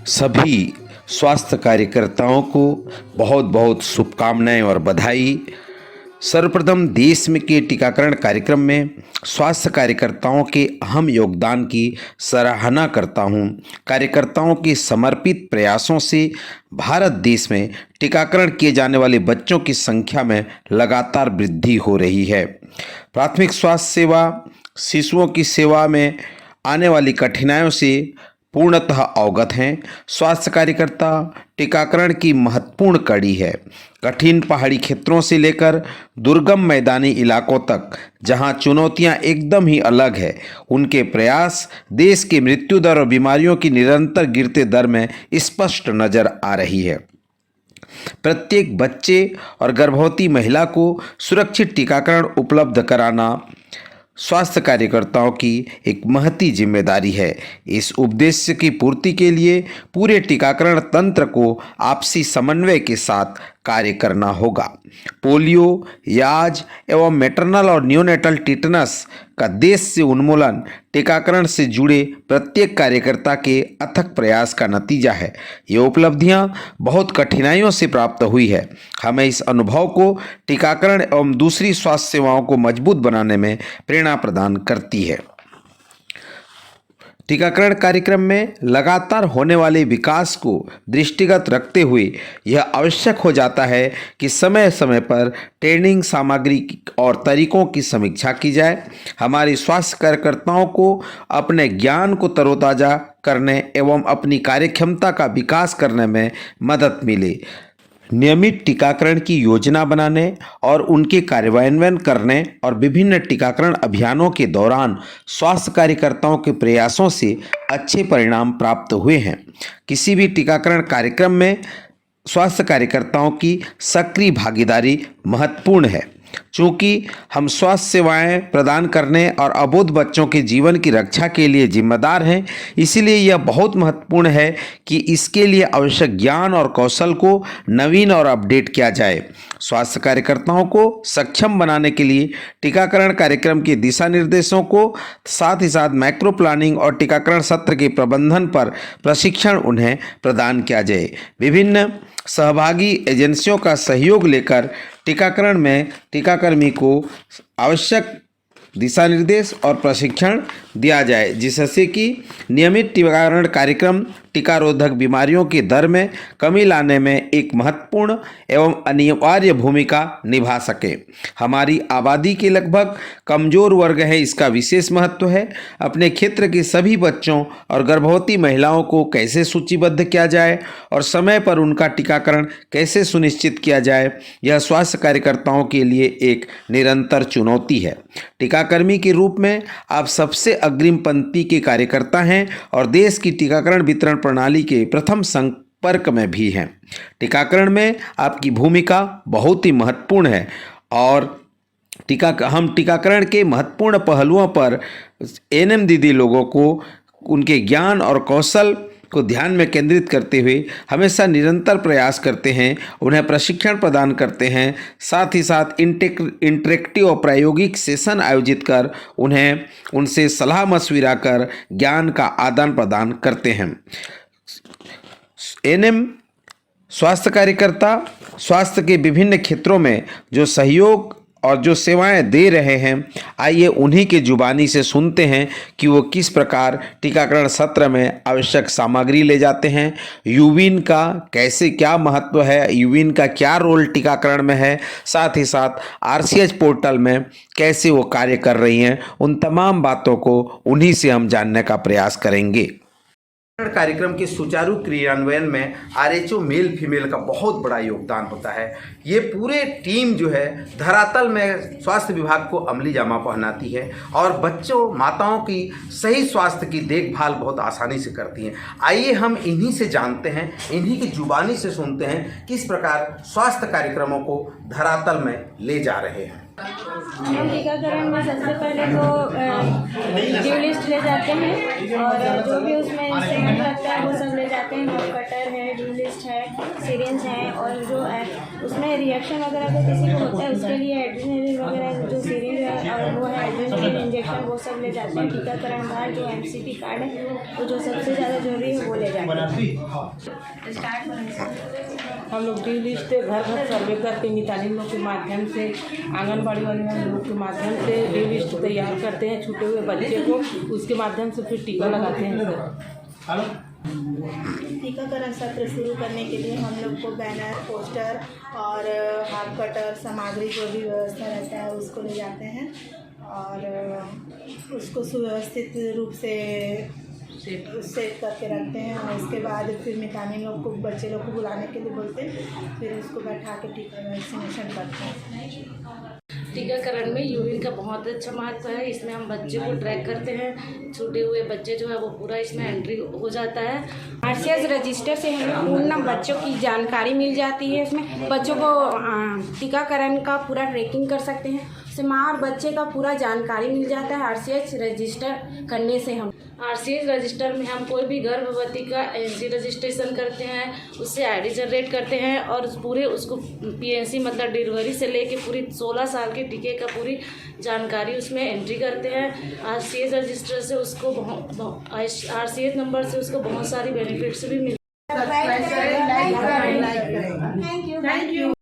सभी स्वास्थ्य कार्यकर्ताओं को बहुत बहुत शुभकामनाएं और बधाई। सर्वप्रथम देश में के टीकाकरण कार्यक्रम में स्वास्थ्य कार्यकर्ताओं के अहम योगदान की सराहना करता हूं। कार्यकर्ताओं के समर्पित प्रयासों से भारत देश में टीकाकरण किए जाने वाले बच्चों की संख्या में लगातार वृद्धि हो रही है। प्राथमिक स्वास्थ्य सेवा शिशुओं की सेवा में आने वाली कठिनाइयों से पूर्णतः अवगत हैं। स्वास्थ्य कार्यकर्ता टीकाकरण की महत्वपूर्ण कड़ी है। कठिन पहाड़ी क्षेत्रों से लेकर दुर्गम मैदानी इलाकों तक जहां चुनौतियां एकदम ही अलग है, उनके प्रयास देश की मृत्यु दर और बीमारियों की निरंतर गिरते दर में स्पष्ट नजर आ रही है। प्रत्येक बच्चे और गर्भवती महिला को सुरक्षित टीकाकरण उपलब्ध कराना स्वास्थ्य कार्यकर्ताओं की एक महती जिम्मेदारी है। इस उद्देश्य की पूर्ति के लिए पूरे टीकाकरण तंत्र को आपसी समन्वय के साथ कार्य करना होगा। पोलियो, याज एवं मैटरनल और नियोनेटल टिटनस का देश से उन्मूलन टीकाकरण से जुड़े प्रत्येक कार्यकर्ता के अथक प्रयास का नतीजा है। ये उपलब्धियां बहुत कठिनाइयों से प्राप्त हुई है। हमें इस अनुभव को टीकाकरण एवं दूसरी स्वास्थ्य सेवाओं को मजबूत बनाने में प्रेरणा प्रदान करती है। टीकाकरण कार्यक्रम में लगातार होने वाले विकास को दृष्टिगत रखते हुए यह आवश्यक हो जाता है कि समय समय पर ट्रेनिंग सामग्री और तरीकों की समीक्षा की जाए। हमारे स्वास्थ्य कार्यकर्ताओं को अपने ज्ञान को तरोताज़ा करने एवं अपनी कार्यक्षमता का विकास करने में मदद मिले। नियमित टीकाकरण की योजना बनाने और उनके कार्यान्वयन करने और विभिन्न टीकाकरण अभियानों के दौरान स्वास्थ्य कार्यकर्ताओं के प्रयासों से अच्छे परिणाम प्राप्त हुए हैं। किसी भी टीकाकरण कार्यक्रम में स्वास्थ्य कार्यकर्ताओं की सक्रिय भागीदारी महत्वपूर्ण है। चूँकि हम स्वास्थ्य सेवाएं प्रदान करने और अबोध बच्चों के जीवन की रक्षा के लिए जिम्मेदार हैं, इसलिए यह बहुत महत्वपूर्ण है कि इसके लिए आवश्यक ज्ञान और कौशल को नवीन और अपडेट किया जाए। स्वास्थ्य कार्यकर्ताओं को सक्षम बनाने के लिए टीकाकरण कार्यक्रम के दिशा निर्देशों को साथ ही साथ मैक्रो प्लानिंग और टीकाकरण सत्र के प्रबंधन पर प्रशिक्षण उन्हें प्रदान किया जाए। विभिन्न सहभागी एजेंसियों का सहयोग लेकर टीकाकरण में टीकाकर्मी को आवश्यक दिशा निर्देश और प्रशिक्षण दिया जाए, जिससे कि नियमित टीकाकरण कार्यक्रम टीकारोधक बीमारियों की दर में कमी लाने में एक महत्वपूर्ण एवं अनिवार्य भूमिका निभा सके। हमारी आबादी के लगभग कमजोर वर्ग है, इसका विशेष महत्व है। अपने क्षेत्र के सभी बच्चों और गर्भवती महिलाओं को कैसे सूचीबद्ध किया जाए और समय पर उनका टीकाकरण कैसे सुनिश्चित किया जाए, यह स्वास्थ्य कार्यकर्ताओं के लिए एक निरंतर चुनौती है। टीकाकर्मी के रूप में आप सबसे अग्रिम पंक्ति के कार्यकर्ता हैं और देश की टीकाकरण वितरण प्रणाली के प्रथम संपर्क में भी हैं। टीकाकरण में आपकी भूमिका बहुत ही महत्वपूर्ण है और हम टीकाकरण के महत्वपूर्ण पहलुओं पर एएनएम दीदी लोगों को उनके ज्ञान और कौशल को ध्यान में केंद्रित करते हुए हमेशा निरंतर प्रयास करते हैं, उन्हें प्रशिक्षण प्रदान करते हैं। साथ ही साथ इंटरेक्टिव और प्रायोगिक सेशन आयोजित कर उनसे सलाह मशविरा कर ज्ञान का आदान प्रदान करते हैं। एएनएम स्वास्थ्य कार्यकर्ता स्वास्थ्य के विभिन्न क्षेत्रों में जो सहयोग और जो सेवाएं दे रहे हैं, आइए उन्हीं के जुबानी से सुनते हैं कि वो किस प्रकार टीकाकरण सत्र में आवश्यक सामग्री ले जाते हैं। यूविन का कैसे क्या महत्व है, यूविन का क्या रोल टीकाकरण में है, साथ ही साथ आरसीएच पोर्टल में कैसे वो कार्य कर रही हैं, उन तमाम बातों को उन्हीं से हम जानने का प्रयास करेंगे। कार्यक्रम के सुचारू क्रियान्वयन में आरएचओ मेल फीमेल का बहुत बड़ा योगदान होता है। ये पूरे टीम जो है धरातल में स्वास्थ्य विभाग को अमली जामा पहनाती है और बच्चों माताओं की सही स्वास्थ्य की देखभाल बहुत आसानी से करती हैं। आइए हम इन्हीं से जानते हैं, इन्हीं की जुबानी से सुनते हैं किस प्रकार स्वास्थ्य कार्यक्रमों को धरातल में ले जा रहे हैं। टीकाकरण में सबसे पहले तो ड्यू लिस्ट ले जाते हैं और जो भी उसमें इंस्ट्रूमेंट लगता है वो सब ले जाते हैं। नोट कटर है, ड्यू लिस्ट है, सीरिंज है और जो उसमें रिएक्शन वगैरह तो किसी को होता है उसके लिए एड्रेनलिन वगैरह जो सीरिंज है और वो है एड्रेनलिन इंजेक्शन, वो सब ले जाते हैं। टीकाकरण बाद जो एमसीपी कार्ड है वो जो सबसे ज़्यादा जरूरी है वो ले जाएंगे। हम लोग ड्यू लिस्ट घर घर सर्वे करके मितानिन लोग के माध्यम से, आंगनबाड़ी वाले लोग के माध्यम से ड्यू लिस्ट तैयार करते हैं छूटे हुए बच्चे को, उसके माध्यम से फिर टीका लगाते हैं सर। टीकाकरण सत्र शुरू करने के लिए हम लोग को बैनर, पोस्टर और हाथ कटर सामग्री जो भी व्यवस्था रहता है उसको ले जाते हैं और उसको सुव्यवस्थित रूप से सेट करके रखते हैं और उसके बाद फिर मितानिन लोग को, बच्चे लोग को बुलाने के लिए बोलते हैं, फिर उसको बैठा के टीका वैक्सीनेशन करते हैं। टीकाकरण में यूरिन का बहुत अच्छा महत्व है। इसमें हम बच्चे को ट्रैक करते हैं, छूटे हुए बच्चे जो है वो पूरा इसमें एंट्री हो जाता है। RCS रजिस्टर से हमें पूर्ण बच्चों की जानकारी मिल जाती है। इसमें बच्चों को टीकाकरण का पूरा ट्रैकिंग कर सकते हैं। उससे माँ और बच्चे का पूरा जानकारी मिल जाता है RCS रजिस्टर करने से। हम RCS रजिस्टर में हम कोई भी गर्भवती का NC रजिस्ट्रेशन करते हैं, उससे ID जनरेट करते हैं और पूरे उसको PNC मतलब डिलीवरी से लेके पूरी 16 साल के टीके का पूरी जानकारी उसमें एंट्री करते हैं। RCS रजिस्टर से उसको RCS नंबर से उसको बहुत सारी बेनिफिट्स भी मिलते हैं। Thank you.